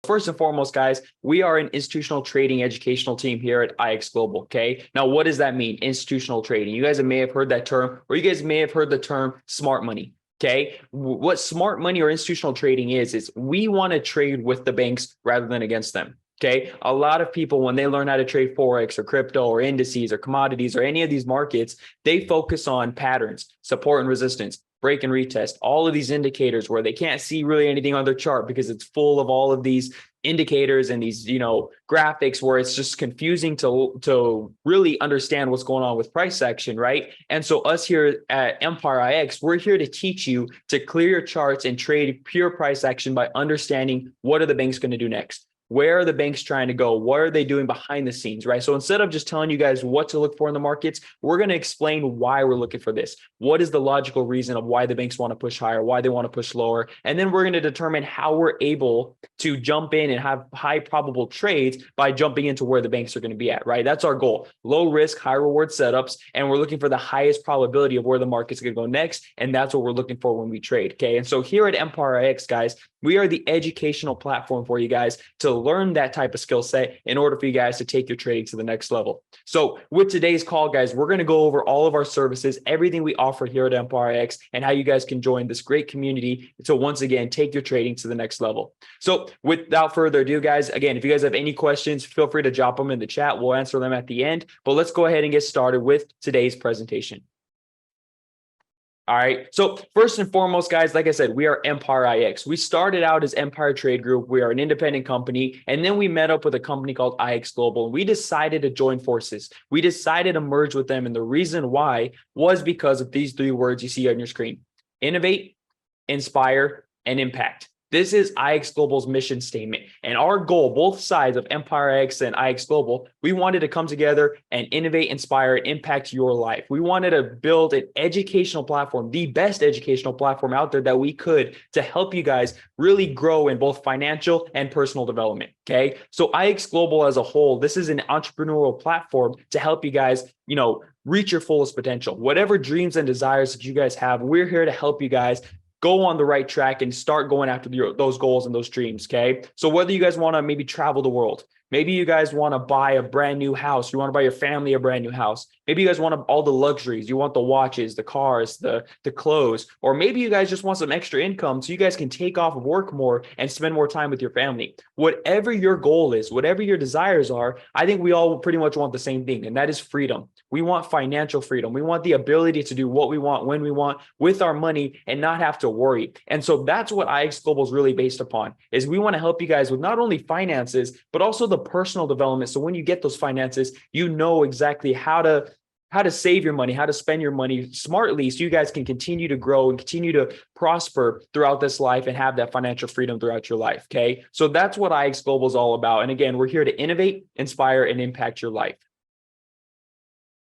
First and foremost, guys, we are an institutional trading educational team here at IX Global. Okay. Now, what does that mean? Institutional trading. You guys may have heard that term, or you guys may have heard the term smart money. Okay. What smart money or institutional trading is we want to trade with the banks rather than against them. Okay. A lot of people, when they learn how to trade Forex or crypto or indices or commodities or any of these markets, they focus on patterns, support and resistance, break and retest, all of these indicators where they can't see really anything on their chart because it's full of all of these indicators and these, graphics where it's just confusing to really understand what's going on with price action, right? And so us here at Empire IX, we're here to teach you to clear your charts and trade pure price action by understanding what are the banks going to do next. Where are the banks trying to go? What are they doing behind the scenes, right? So instead of just telling you guys what to look for in the markets, we're going to explain why we're looking for this. What is the logical reason of why the banks want to push higher, why they want to push lower? And then we're going to determine how we're able to jump in and have high probable trades by jumping into where the banks are going to be at, right? That's our goal. Low risk, high reward setups. And we're looking for the highest probability of where the market's going to go next. And that's what we're looking for when we trade. Okay. And so here at Empire IX, guys, we are the educational platform for you guys to learn that type of skill set in order for you guys to take your trading to the next level. So with today's call, guys, we're going to go over all of our services, everything we offer here at Empire IX, and how you guys can join this great community to once again take your trading to the next level. So without further ado, guys, again, if you guys have any questions, feel free to drop them in the chat. We'll answer them at the end. But let's go ahead and get started with today's presentation. All right. So first and foremost, guys, like I said, we are Empire IX. We started out as Empire Trade Group. We are an independent company. And then we met up with a company called IX Global. And we decided to join forces. We decided to merge with them. And the reason why was because of these three words you see on your screen: innovate, inspire, and impact. This is IX Global's mission statement. And our goal, both sides of Empire IX and IX Global, we wanted to come together and innovate, inspire, and impact your life. We wanted to build an educational platform, the best educational platform out there that we could, to help you guys really grow in both financial and personal development. Okay. So IX Global as a whole, this is an entrepreneurial platform to help you guys, reach your fullest potential. Whatever dreams and desires that you guys have, we're here to help you guys go on the right track and start going after those goals and those dreams. Okay. So whether you guys want to maybe travel the world, maybe you guys want to buy a brand new house, you want to buy your family a brand new house, maybe you guys want all the luxuries, you want the watches, the cars, the clothes, or maybe you guys just want some extra income so you guys can take off of work more and spend more time with your family. Whatever your goal is, whatever your desires are, I think we all pretty much want the same thing, and that is freedom. We want financial freedom. We want the ability to do what we want, when we want, with our money, and not have to worry. And so that's what IX Global is really based upon, is we want to help you guys with not only finances, but also the personal development. So when you get those finances, you know exactly how to save your money, how to spend your money smartly, so you guys can continue to grow and continue to prosper throughout this life and have that financial freedom throughout your life. Okay. So that's what IX Global is all about. And again, we're here to innovate, inspire, and impact your life.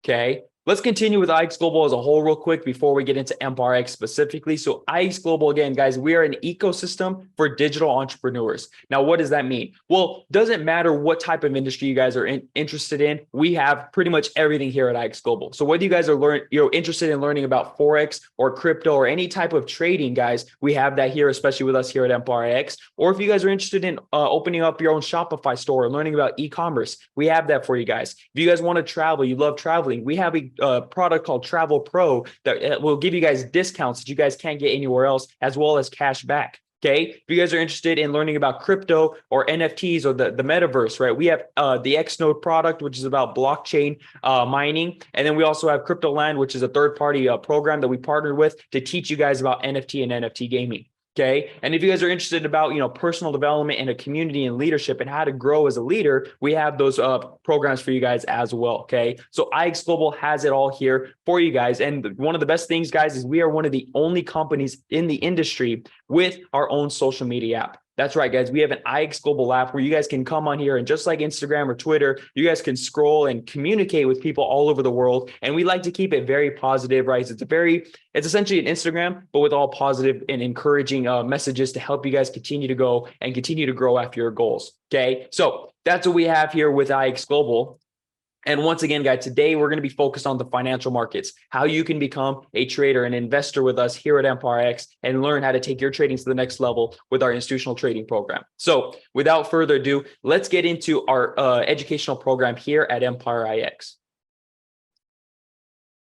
Okay. Let's continue with IX Global as a whole real quick before we get into Empire IX specifically. So IX Global, again, guys, we are an ecosystem for digital entrepreneurs. Now, what does that mean? Well, doesn't matter what type of industry you guys are interested in. We have pretty much everything here at IX Global. So whether you guys are interested in learning about Forex or crypto or any type of trading, guys, we have that here, especially with us here at Empire IX. Or if you guys are interested in opening up your own Shopify store or learning about e-commerce, we have that for you guys. If you guys want to travel, you love traveling, we have a product called Travel Pro that will give you guys discounts that you guys can't get anywhere else, as well as cash back. Okay. If you guys are interested in learning about crypto or NFTs or the metaverse, right? We have the Xnode product, which is about blockchain mining. And then we also have CryptoLand, which is a third-party program that we partnered with to teach you guys about NFT and NFT gaming. Okay. And if you guys are interested about, personal development and a community and leadership and how to grow as a leader, we have those programs for you guys as well. Okay. So IX Global has it all here for you guys. And one of the best things, guys, is we are one of the only companies in the industry with our own social media app. That's right, guys. We have an IX Global app where you guys can come on here, and just like Instagram or Twitter, you guys can scroll and communicate with people all over the world. And we like to keep it very positive, right? It's essentially an Instagram, but with all positive and encouraging messages to help you guys continue to go and continue to grow after your goals. Okay. So that's what we have here with IX Global. And once again, guys, today we're going to be focused on the financial markets, how you can become a trader, an investor with us here at EmpireX and learn how to take your trading to the next level with our institutional trading program. So without further ado, let's get into our educational program here at EmpireX.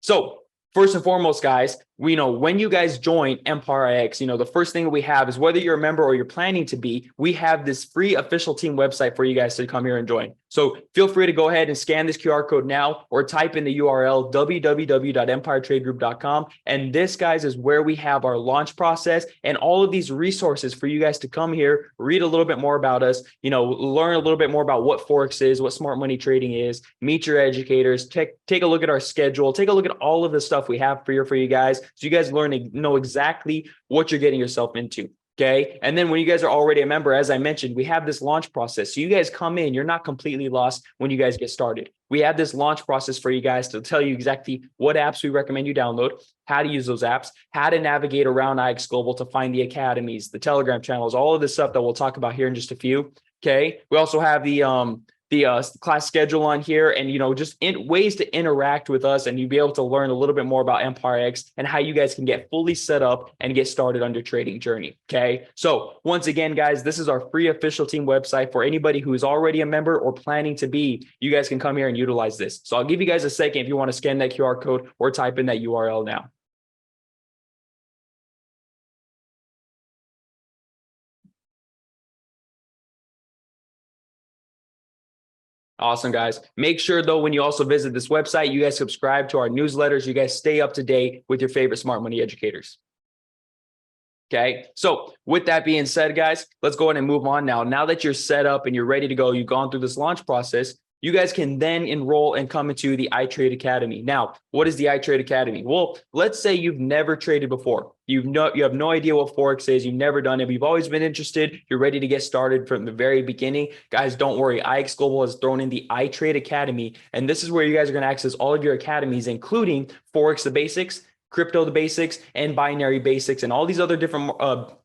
So first and foremost, guys, we know when you guys join EmpireX, the first thing that we have is whether you're a member or you're planning to be, we have this free official team website for you guys to come here and join. So feel free to go ahead and scan this QR code now or type in the URL www.empiretradegroup.com. And this, guys, is where we have our launch process and all of these resources for you guys to come here, read a little bit more about us, learn a little bit more about what Forex is, what smart money trading is, meet your educators, take a look at our schedule, take a look at all of the stuff we have for you guys, so you guys learn to know exactly what you're getting yourself into. Okay. And then when you guys are already a member, as I mentioned, we have this launch process. So you guys come in, you're not completely lost when you guys get started. We have this launch process for you guys to tell you exactly what apps we recommend you download, how to use those apps, how to navigate around IX Global to find the academies, the Telegram channels, all of this stuff that we'll talk about here in just a few. Okay. We also have the class schedule on here and, just ways to interact with us, and you'll be able to learn a little bit more about EmpireX and how you guys can get fully set up and get started on your trading journey. Okay. So once again, guys, this is our free official team website for anybody who is already a member or planning to be. You guys can come here and utilize this. So I'll give you guys a second if you want to scan that QR code or type in that URL now. Awesome, guys. Make sure, though, when you also visit this website, you guys subscribe to our newsletters. You guys stay up to date with your favorite smart money educators. Okay. So with that being said, guys, let's go ahead and move on now. Now that you're set up and you're ready to go, you've gone through this launch process, you guys can then enroll and come into the iTrade Academy. Now, what is the iTrade Academy? Well, let's say you've never traded before. You have no idea what Forex is. You've never done it, but you've always been interested. You're ready to get started from the very beginning. Guys, don't worry. IX Global has thrown in the iTrade Academy, and this is where you guys are going to access all of your academies, including Forex the Basics, Crypto the Basics, and Binary Basics, and all these other different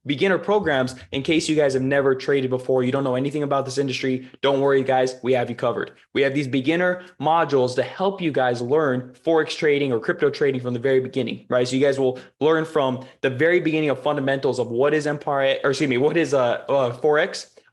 beginner programs. In case you guys have never traded before, you don't know anything about this industry, don't worry, guys, we have you covered. We have these beginner modules to help you guys learn Forex trading or crypto trading from the very beginning, right? So you guys will learn from the very beginning of fundamentals of what is Forex,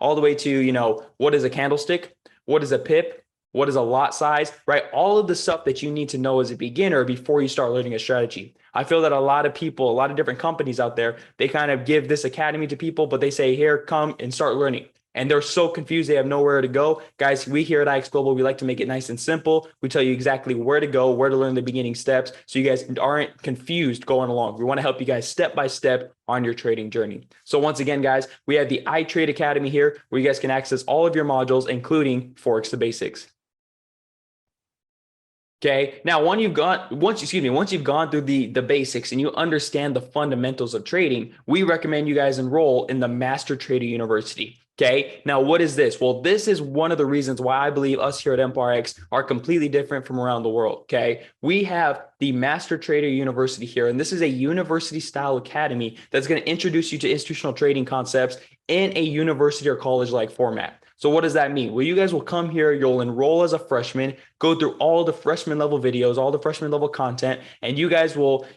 all the way to, what is a candlestick, what is a pip, what is a lot size, right? All of the stuff that you need to know as a beginner before you start learning a strategy. I feel that a lot of people, a lot of different companies out there, they kind of give this academy to people, but they say, here, come and start learning. And they're so confused, they have nowhere to go. Guys, we here at IX Global, we like to make it nice and simple. We tell you exactly where to go, where to learn the beginning steps, so you guys aren't confused going along. We want to help you guys step by step on your trading journey. So once again, guys, we have the iTrade Academy here, where you guys can access all of your modules, including Forex the Basics. Okay. Now, once you've gone through the basics and you understand the fundamentals of trading, we recommend you guys enroll in the Master Trader University. Okay. Now, what is this? Well, this is one of the reasons why I believe us here at EmpireX are completely different from around the world. Okay. We have the Master Trader University here, and this is a university style academy that's going to introduce you to institutional trading concepts in a university or college like format. So what does that mean? Well, you guys will come here, you'll enroll as a freshman, go through all the freshman level videos, all the freshman level content, and you guys will,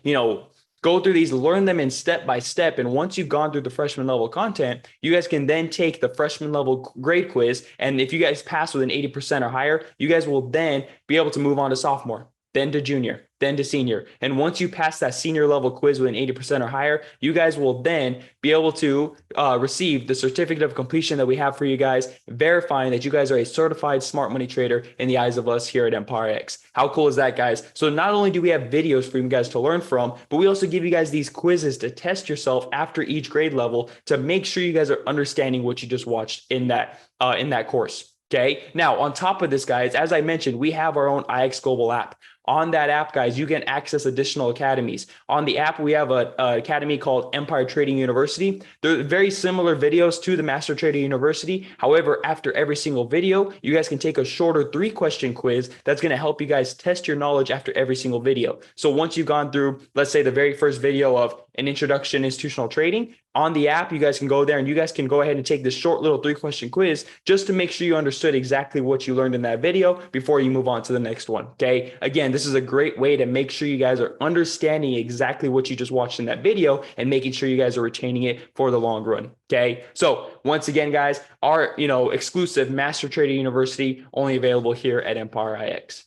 go through these, learn them in step by step. And once you've gone through the freshman level content, you guys can then take the freshman level grade quiz. And if you guys pass with an 80% or higher, you guys will then be able to move on to sophomore, then to junior, then to senior. And once you pass that senior level quiz with an 80% or higher, you guys will then be able to receive the certificate of completion that we have for you guys, verifying that you guys are a certified smart money trader in the eyes of us here at EmpireX. How cool is that, guys? So not only do we have videos for you guys to learn from, but we also give you guys these quizzes to test yourself after each grade level to make sure you guys are understanding what you just watched in that course. Okay. Now, on top of this, guys, as I mentioned, we have our own IX Global app. On that app, guys, you can access additional academies. On the app, we have an academy called Empire Trading University. They're very similar videos to the Master Trader University. However, after every single video, you guys can take a shorter 3-question quiz that's going to help you guys test your knowledge after every single video. So once you've gone through, let's say, the very first video of an introduction to institutional trading, on the app, you guys can go there and you guys can go ahead and take this short little 3-question quiz just to make sure you understood exactly what you learned in that video before you move on to the next one. Okay. Again, this is a great way to make sure you guys are understanding exactly what you just watched in that video and making sure you guys are retaining it for the long run. Okay. So once again, guys, our, exclusive Master Trader University only available here at Empire IX.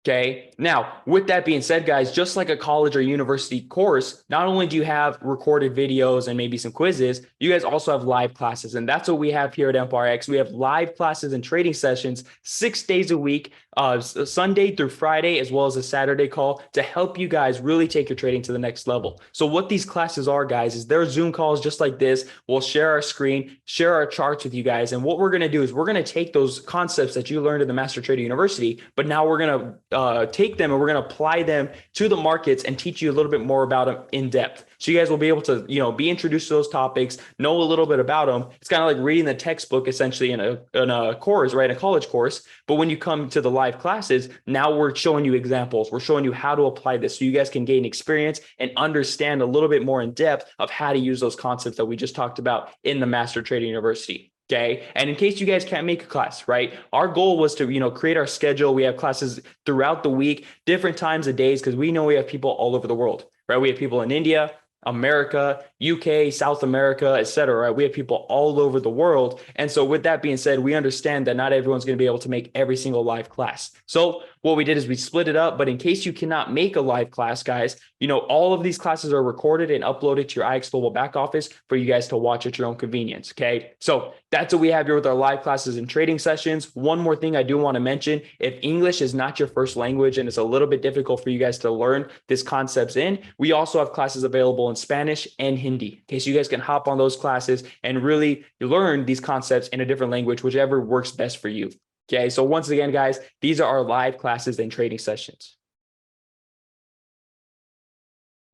Okay. Now, with that being said, guys, just like a college or university course, not only do you have recorded videos and maybe some quizzes, you guys also have live classes. And that's what we have here at Empire X. We have live classes and trading sessions 6 days a week, Sunday through Friday, as well as a Saturday call to help you guys really take your trading to the next level. So what these classes are, guys, is they're Zoom calls just like this. We'll share our screen, share our charts with you guys. And what we're going to do is we're going to take those concepts that you learned at the Master Trader University, but now we're going to take them and we're going to apply them to the markets and teach you a little bit more about them in depth. So you guys will be able to, be introduced to those topics, know a little bit about them. It's kind of like reading the textbook essentially in a course, right? A college course. But when you come to the live classes, now we're showing you examples. We're showing you how to apply this so you guys can gain experience and understand a little bit more in depth of how to use those concepts that we just talked about in the Master Trader University. Okay. And in case you guys can't make a class, right? Our goal was to, create our schedule. We have classes throughout the week, different times of days, because we know we have people all over the world, right? We have people in India, America, UK, South America, et cetera, right? We have people all over the world. And so with that being said, we understand that not everyone's going to be able to make every single live class. So what we did is we split it up. But in case you cannot make a live class, guys, all of these classes are recorded and uploaded to your IX Global back office for you guys to watch at your own convenience. Okay. So that's what we have here with our live classes and trading sessions. One more thing I do want to mention, if English is not your first language and it's a little bit difficult for you guys to learn these concepts in, we also have classes available in Spanish and Hindi. Okay. So you guys can hop on those classes and really learn these concepts in a different language, whichever works best for you. Okay. So once again, guys, these are our live classes and trading sessions.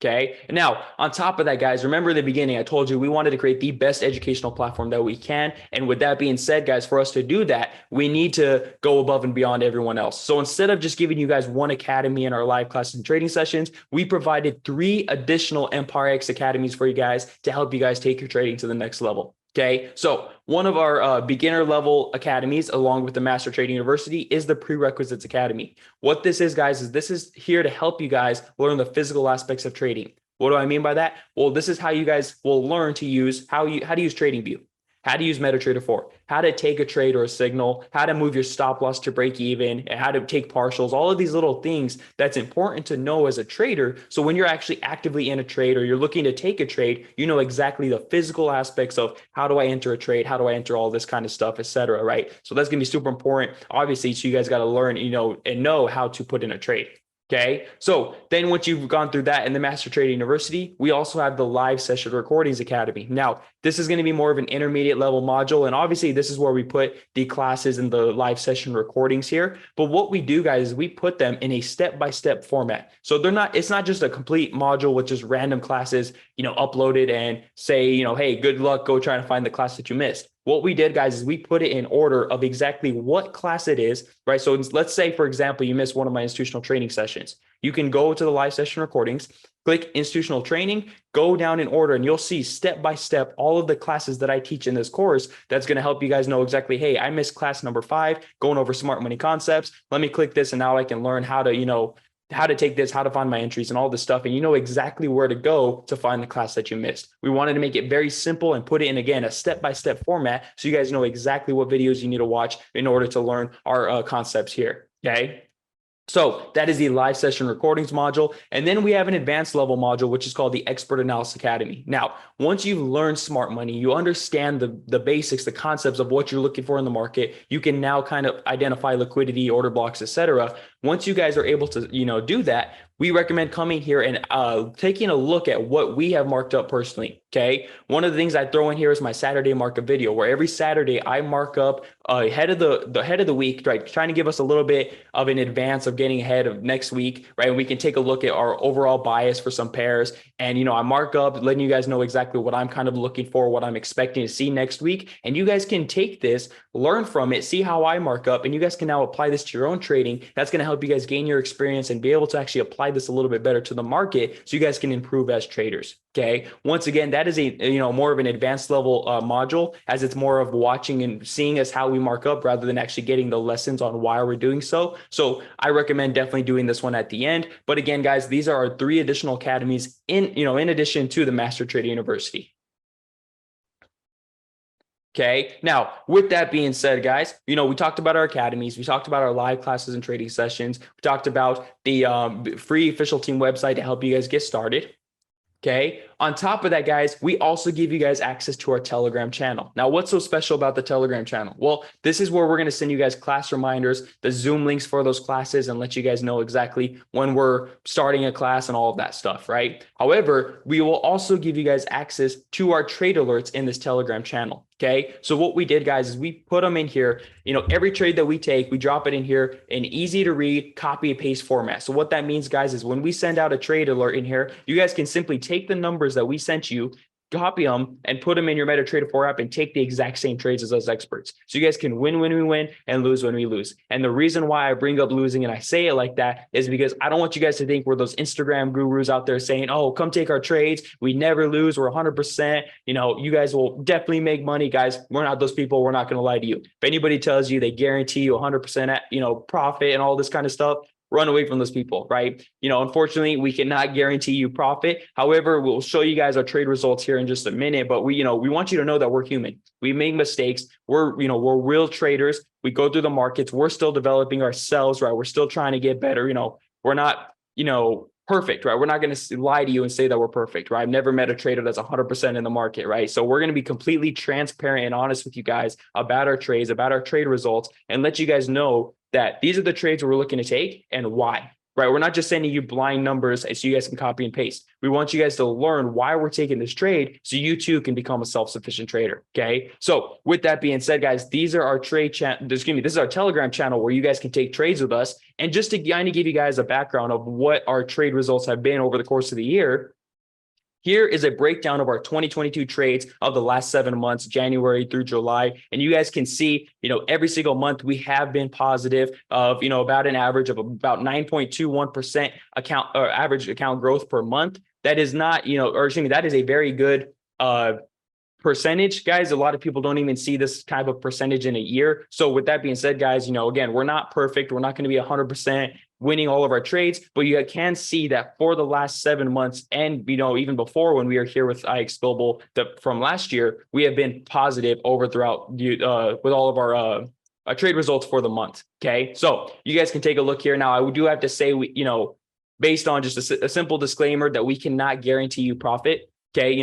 Okay. And now on top of that, guys, remember in the beginning, I told you we wanted to create the best educational platform that we can. And with that being said, guys, for us to do that, we need to go above and beyond everyone else. So instead of just giving you guys one academy in our live classes and trading sessions, we provided 3 additional Empire X academies for you guys to help you guys take your trading to the next level. Okay, so one of our beginner level academies, along with the Master Trading University, is the Prerequisites Academy. What this is, guys, is this is here to help you guys learn the physical aspects of trading. What do I mean by that? Well, this is how you guys will learn to use how to use TradingView, how to use MetaTrader 4, how to take a trade or a signal, how to move your stop loss to break even, and how to take partials, all of these little things that's important to know as a trader. So when you're actually actively in a trade or you're looking to take a trade, you know exactly the physical aspects of how do I enter a trade, how do I enter all this kind of stuff, et cetera, right? So that's going to be super important, obviously, so you guys got to learn, and know how to put in a trade. Okay. So then once you've gone through that in the Master Trader University, we also have the Live Session Recordings Academy. Now, this is going to be more of an intermediate level module. And obviously this is where we put the classes and the live session recordings here. But what we do, guys, is we put them in a step-by-step format. So it's not just a complete module with just random classes, uploaded and say, hey, good luck, go try to find the class that you missed. What we did, guys, is we put it in order of exactly what class it is, right? So let's say, for example, you missed one of my institutional training sessions. You can go to the live session recordings, click institutional training, go down in order, and you'll see step by step all of the classes that I teach in this course. That's going to help you guys know exactly, hey, I missed class number 5, going over smart money concepts. Let me click this, and now I can learn how to take this, how to find my entries and all this stuff. And you know exactly where to go to find the class that you missed. We wanted to make it very simple and put it in, again, a step-by-step format so you guys know exactly what videos you need to watch in order to learn our concepts here. Okay. So that is the live session recordings module. And then we have an advanced level module, which is called the Expert Analysis Academy. Now, once you've learned smart money, you understand the basics, the concepts of what you're looking for in the market. You can now kind of identify liquidity, order blocks, etc. Once you guys are able to, do that, we recommend coming here and taking a look at what we have marked up personally. Okay. One of the things I throw in here is my Saturday markup video, where every Saturday I mark up ahead of the head of the week, right? Trying to give us a little bit of an advance of getting ahead of next week, right? And we can take a look at our overall bias for some pairs. And, I mark up, letting you guys know exactly what I'm kind of looking for, what I'm expecting to see next week. And you guys can take this, learn from it, see how I mark up, and you guys can now apply this to your own trading. That's going to help you guys gain your experience and be able to actually apply this a little bit better to the market so you guys can improve as traders. Okay. Once again, that is a, more of an advanced level module, as it's more of watching and seeing us how we mark up rather than actually getting the lessons on why we're doing so. So I recommend definitely doing this one at the end. But again, guys, these are our 3 additional academies in addition to the Master Trader University. Okay. Now, with that being said, guys, we talked about our academies. We talked about our live classes and trading sessions. We talked about the free official team website to help you guys get started. Okay. On top of that, guys, we also give you guys access to our Telegram channel. Now, what's so special about the Telegram channel? Well, this is where we're going to send you guys class reminders, the Zoom links for those classes, and let you guys know exactly when we're starting a class and all of that stuff, right? However, we will also give you guys access to our trade alerts in this Telegram channel. Okay. So what we did, guys, is we put them in here. Every trade that we take, we drop it in here in easy to read, copy and paste format. So what that means, guys, is when we send out a trade alert in here, you guys can simply take the numbers that we sent you, copy them, and put them in your MetaTrader 4 app and take the exact same trades as those experts. So you guys can win when we win and lose when we lose. And the reason why I bring up losing and I say it like that is because I don't want you guys to think we're those Instagram gurus out there saying, oh, come take our trades. We never lose. We're 100%. You guys will definitely make money. Guys, we're not those people. We're not going to lie to you. If anybody tells you they guarantee you 100%, profit and all this kind of stuff, run away from those people, right? Unfortunately, we cannot guarantee you profit. However, we'll show you guys our trade results here in just a minute, but we want you to know that we're human. We make mistakes. We're real traders. We go through the markets. We're still developing ourselves, right? We're still trying to get better. We're not, perfect, right? We're not going to lie to you and say that we're perfect, right? I've never met a trader that's 100% in the market, right? So we're going to be completely transparent and honest with you guys about our trades, about our trade results, and let you guys know that these are the trades we're looking to take and why, right? We're not just sending you blind numbers so you guys can copy and paste. We want you guys to learn why we're taking this trade so you too can become a self-sufficient trader. Okay. So with that being said, guys, these are our this is our Telegram channel where you guys can take trades with us. And just to kind of give you guys a background of what our trade results have been over the course of the year, here is a breakdown of our 2022 trades of the last 7 months, January through July. And you guys can see, every single month we have been positive of, about an average of about 9.21% average account growth per month. That is not, that is a very good percentage, guys. A lot of people don't even see this type of percentage in a year. So with that being said, guys, again, we're not perfect. We're not going to be 100% winning all of our trades, but you can see that for the last 7 months and, even before when we were here with IX Global from last year, we have been positive throughout with all of our trade results for the month. Okay. So you guys can take a look here. Now I do have to say, based on just a simple disclaimer that we cannot guarantee you profit. Okay,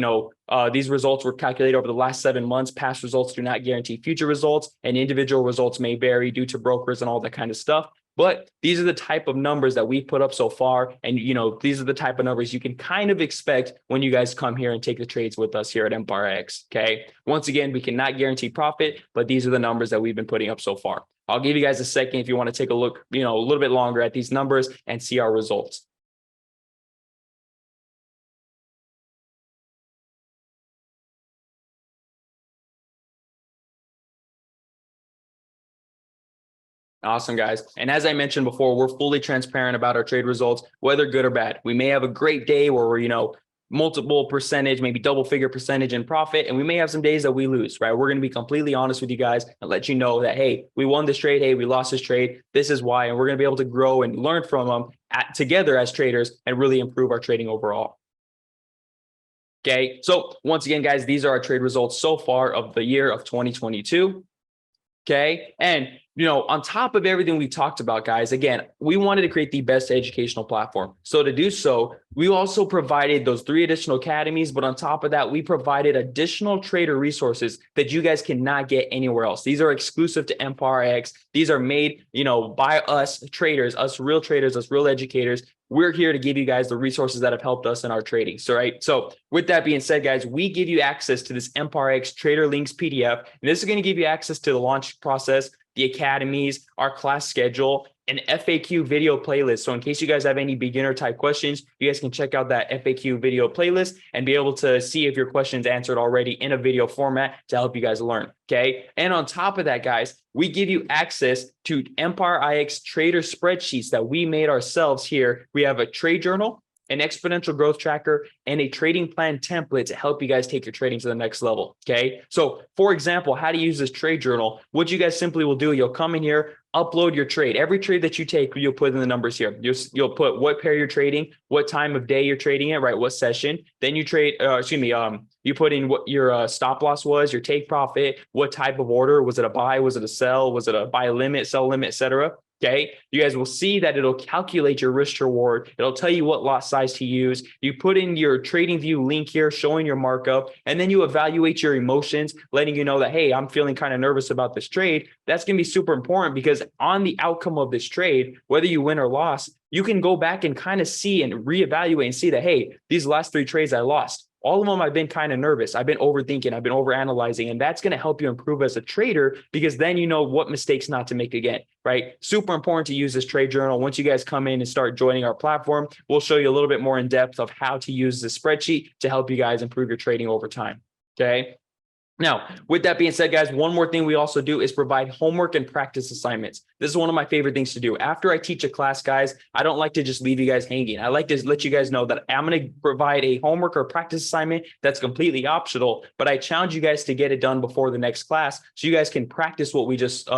these results were calculated over the last 7 months. Past results do not guarantee future results, and individual results may vary due to brokers and all that kind of stuff. But these are the type of numbers that we've put up so far. And, these are the type of numbers you can kind of expect when you guys come here and take the trades with us here at EmpireX. Okay. Once again, we cannot guarantee profit, but these are the numbers that we've been putting up so far. I'll give you guys a second if you want to take a look, a little bit longer at these numbers and see our results. Awesome, guys. And as I mentioned before, we're fully transparent about our trade results, whether good or bad. We may have a great day where we're, multiple percentage, maybe double figure percentage in profit. And we may have some days that we lose, right? We're going to be completely honest with you guys and let you know that, hey, we won this trade. Hey, we lost this trade. This is why. And we're going to be able to grow and learn from them together as traders and really improve our trading overall. Okay. So once again, guys, these are our trade results so far of the year of 2022. Okay. And, on top of everything we talked about, guys, again, we wanted to create the best educational platform. So to do so, we also provided those 3 additional academies. But on top of that, we provided additional trader resources that you guys cannot get anywhere else. These are exclusive to EmpireX. These are made, by us traders, us real educators we're here to give you guys the resources that have helped us in our trading. So, right. So with that being said, guys, we give you access to this MPRX Trader Links PDF. And this is going to give you access to the launch process, the academies, our class schedule, an FAQ video playlist. So in case you guys have any beginner type questions, you guys can check out that FAQ video playlist and be able to see if your question's answered already in a video format to help you guys learn. Okay. And on top of that, guys, we give you access to Empire IX trader spreadsheets that we made ourselves here. We have a trade journal, an exponential growth tracker, and a trading plan template to help you guys take your trading to the next level. Okay. So for example, how to use this trade journal, what you guys simply will do, you'll come in here, upload your trade. Every trade that you take, you'll put in the numbers here. You'll put what pair you're trading, what time of day you're trading it, right? What session. Then you trade, you put in what your stop loss was, your take profit, what type of order. Was it a buy? Was it a sell? Was it a buy limit, sell limit, etc.? Okay, you guys will see that it'll calculate your risk to reward. It'll tell you what lot size to use. You put in your trading view link here showing your markup, and then you evaluate your emotions, letting you know that, hey, I'm feeling kind of nervous about this trade. That's going to be super important because on the outcome of this trade, whether you win or lost, you can go back and kind of see and reevaluate and see that, hey, these last 3 trades I lost. All of them, I've been kind of nervous. I've been overthinking. I've been overanalyzing. And that's going to help you improve as a trader because then you know what mistakes not to make again, right? Super important to use this trade journal. Once you guys come in and start joining our platform, we'll show you a little bit more in depth of how to use the spreadsheet to help you guys improve your trading over time. Okay. Now, with that being said, guys, one more thing we also do is provide homework and practice assignments. This is one of my favorite things to do. After I teach a class, guys, I don't like to just leave you guys hanging. I like to let you guys know that I'm going to provide a homework or practice assignment that's completely optional, but I challenge you guys to get it done before the next class so you guys can practice what we just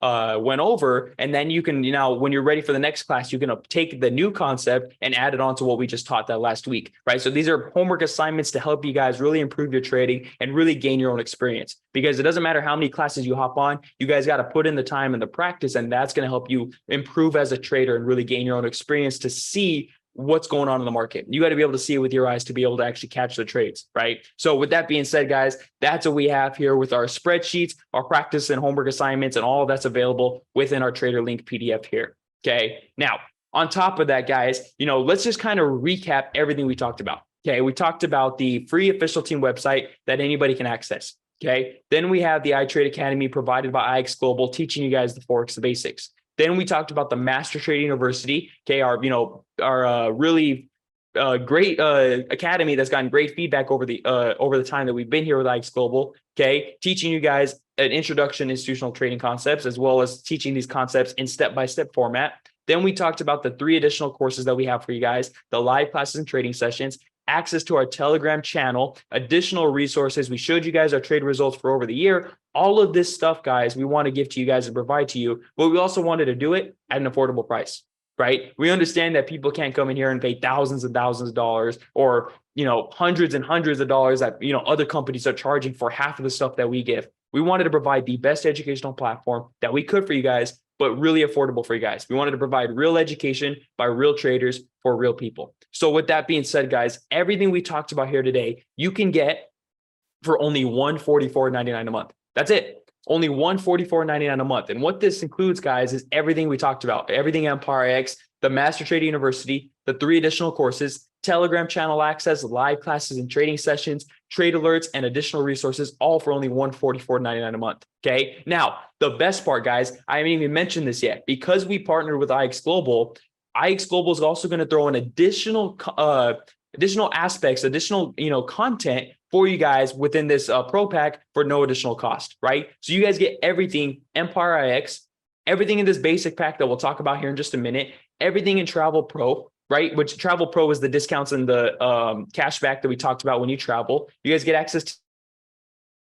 went over, and then you can, when you're ready for the next class, you can take the new concept and add it on to what we just taught that last week, right? So these are homework assignments to help you guys really improve your trading and really gain your own experience, because it doesn't matter how many classes you hop on, you guys got to put in the time and the practice, and that's going to help you improve as a trader and really gain your own experience to see what's going on in the market. You got to be able to see it with your eyes to be able to actually catch the trades, right? So with that being said, guys, that's what we have here with our spreadsheets, our practice and homework assignments, and all that's available within our Trader Link PDF here. Okay. Now, on top of that, guys, let's just kind of recap everything we talked about. Okay. We talked about the free official team website that anybody can access. Okay. Then we have the iTrade Academy provided by IX Global, teaching you guys the Forex, the basics. Then we talked about the Master Trading University, okay, our really great academy that's gotten great feedback over the time that we've been here with IX Global, okay, teaching you guys an introduction to institutional trading concepts, as well as teaching these concepts in step-by-step format. Then we talked about the 3 additional courses that we have for you guys, the live classes and trading sessions, access to our Telegram channel, additional resources. We showed you guys our trade results for over the year. All of this stuff, guys, we want to give to you guys and provide to you, but we also wanted to do it at an affordable price, right? We understand that people can't come in here and pay thousands and thousands of dollars or, hundreds and hundreds of dollars that, other companies are charging for half of the stuff that we give. We wanted to provide the best educational platform that we could for you guys, but really affordable for you guys. We wanted to provide real education by real traders for real people. So with that being said, guys, everything we talked about here today, you can get for only $144.99 a month. That's it. Only $144.99 a month. And what this includes, guys, is everything we talked about, everything Empire X, the Master Trading University, the 3 additional courses, Telegram channel access, live classes and trading sessions, trade alerts, and additional resources, all for only $144.99 a month. Okay. Now, the best part, guys, I haven't even mentioned this yet. Because we partnered with IX Global is also going to throw in additional aspects, additional, content for you guys within this pro pack for no additional cost, right? So you guys get everything Empire IX, everything in this basic pack that we'll talk about here in just a minute, everything in Travel Pro, right? Which Travel Pro is the discounts and the cash back that we talked about when you travel. You guys get access to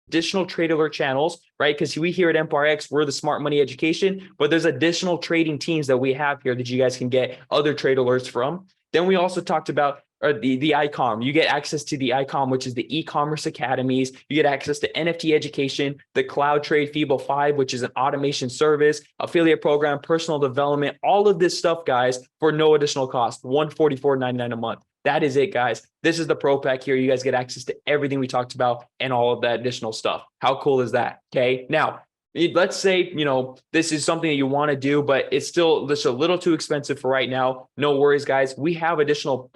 additional trade alert channels, right? Because we here at Empire X, we're the smart money education, but there's additional trading teams that we have here that you guys can get other trade alerts from. Then we also talked about the ICOM. You get access to the ICOM, which is the e-commerce academies. You get access to NFT education, the Cloud Trade Feeble 5, which is an automation service, affiliate program, personal development, all of this stuff, guys, for no additional cost, $144.99 a month. That is it, guys. This is the pro pack here. You guys get access to everything we talked about and all of that additional stuff. How cool is that? Okay. Now, let's say, this is something that you want to do, but it's still just a little too expensive for right now. No worries, guys. We have additional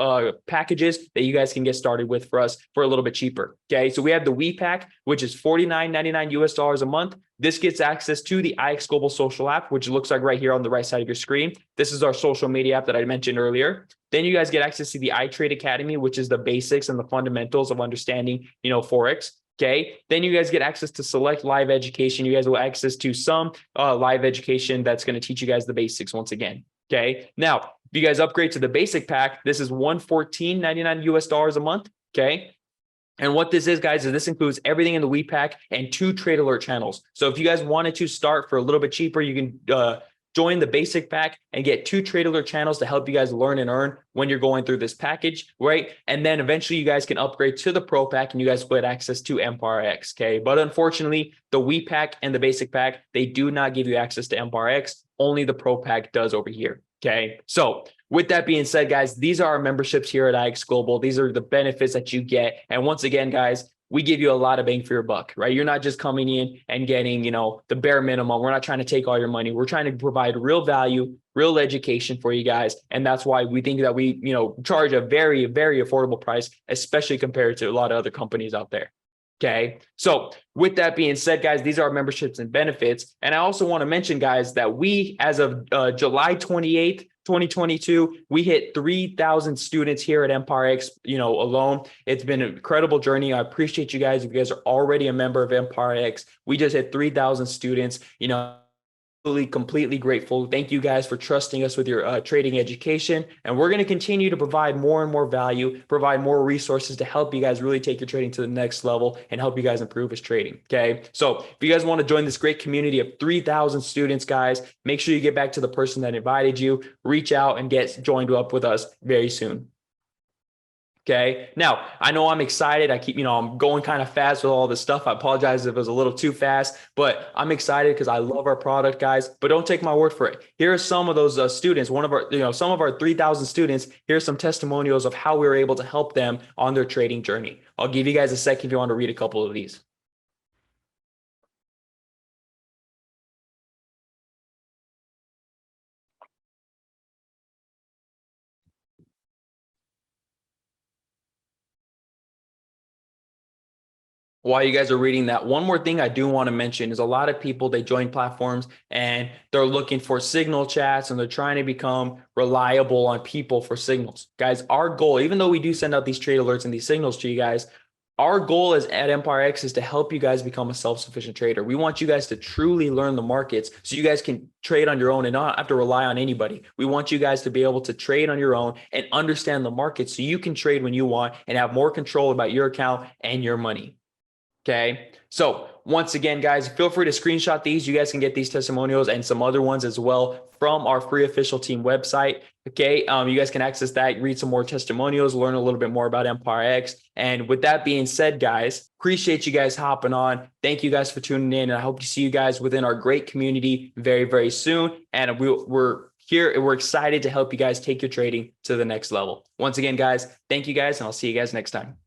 packages that you guys can get started with for us for a little bit cheaper. Okay. So we have the We Pack, which is $49.99 US a month. This gets access to the IX Global social app, which looks like right here on the right side of your screen. This is our social media app that I mentioned earlier. Then you guys get access to the iTrade Academy, which is the basics and the fundamentals of understanding, Forex. Okay. Then you guys get access to select live education. You guys will access to some live education that's going to teach you guys the basics once again. Okay. Now, if you guys upgrade to the basic pack, this is $114.99 US a month. Okay. And what this is, guys, is this includes everything in the We Pack and 2 trade alert channels. So if you guys wanted to start for a little bit cheaper, you can join the basic pack and get 2 trade alert channels to help you guys learn and earn when you're going through this package, right? And then eventually you guys can upgrade to the pro pack and you guys will get access to MPRX, okay? But unfortunately, the We Pack and the basic pack, they do not give you access to MPRX. Only the pro pack does over here, okay? So with that being said, guys, these are our memberships here at IX Global. These are the benefits that you get. And once again, guys, we give you a lot of bang for your buck, right? You're not just coming in and getting, the bare minimum. We're not trying to take all your money. We're trying to provide real value, real education for you guys. And that's why we think that we, charge a very, very affordable price, especially compared to a lot of other companies out there. Okay. So with that being said, guys, these are our memberships and benefits. And I also want to mention, guys, that we, as of July 28th, 2022, we hit 3,000 students here at MPRX, alone. It's been an incredible journey. I appreciate you guys. If you guys are already a member of MPRX, we just hit 3,000 students, completely grateful. Thank you guys for trusting us with your trading education. And we're going to continue to provide more and more value, provide more resources to help you guys really take your trading to the next level and help you guys improve his trading. Okay. So if you guys want to join this great community of 3,000 students, guys, make sure you get back to the person that invited you, reach out and get joined up with us very soon. Okay. Now, I know I'm excited. I keep, I'm going kind of fast with all this stuff. I apologize if it was a little too fast, but I'm excited because I love our product, guys. But don't take my word for it. Here are some of those students, some of our 3,000 students. Here's some testimonials of how we were able to help them on their trading journey. I'll give you guys a second if you want to read a couple of these. While you guys are reading that, one more thing I do want to mention is a lot of people, they join platforms and they're looking for signal chats and they're trying to become reliable on people for signals. Guys, our goal, even though we do send out these trade alerts and these signals to you guys, our goal is at MPRX is to help you guys become a self-sufficient trader. We want you guys to truly learn the markets so you guys can trade on your own and not have to rely on anybody. We want you guys to be able to trade on your own and understand the market so you can trade when you want and have more control about your account and your money. Okay. So once again, guys, feel free to screenshot these. You guys can get these testimonials and some other ones as well from our free official team website. Okay. You guys can access that, read some more testimonials, learn a little bit more about MPRX. And with that being said, guys, appreciate you guys hopping on. Thank you guys for tuning in. And I hope to see you guys within our great community very, very soon. And we're here and we're excited to help you guys take your trading to the next level. Once again, guys, thank you guys, and I'll see you guys next time.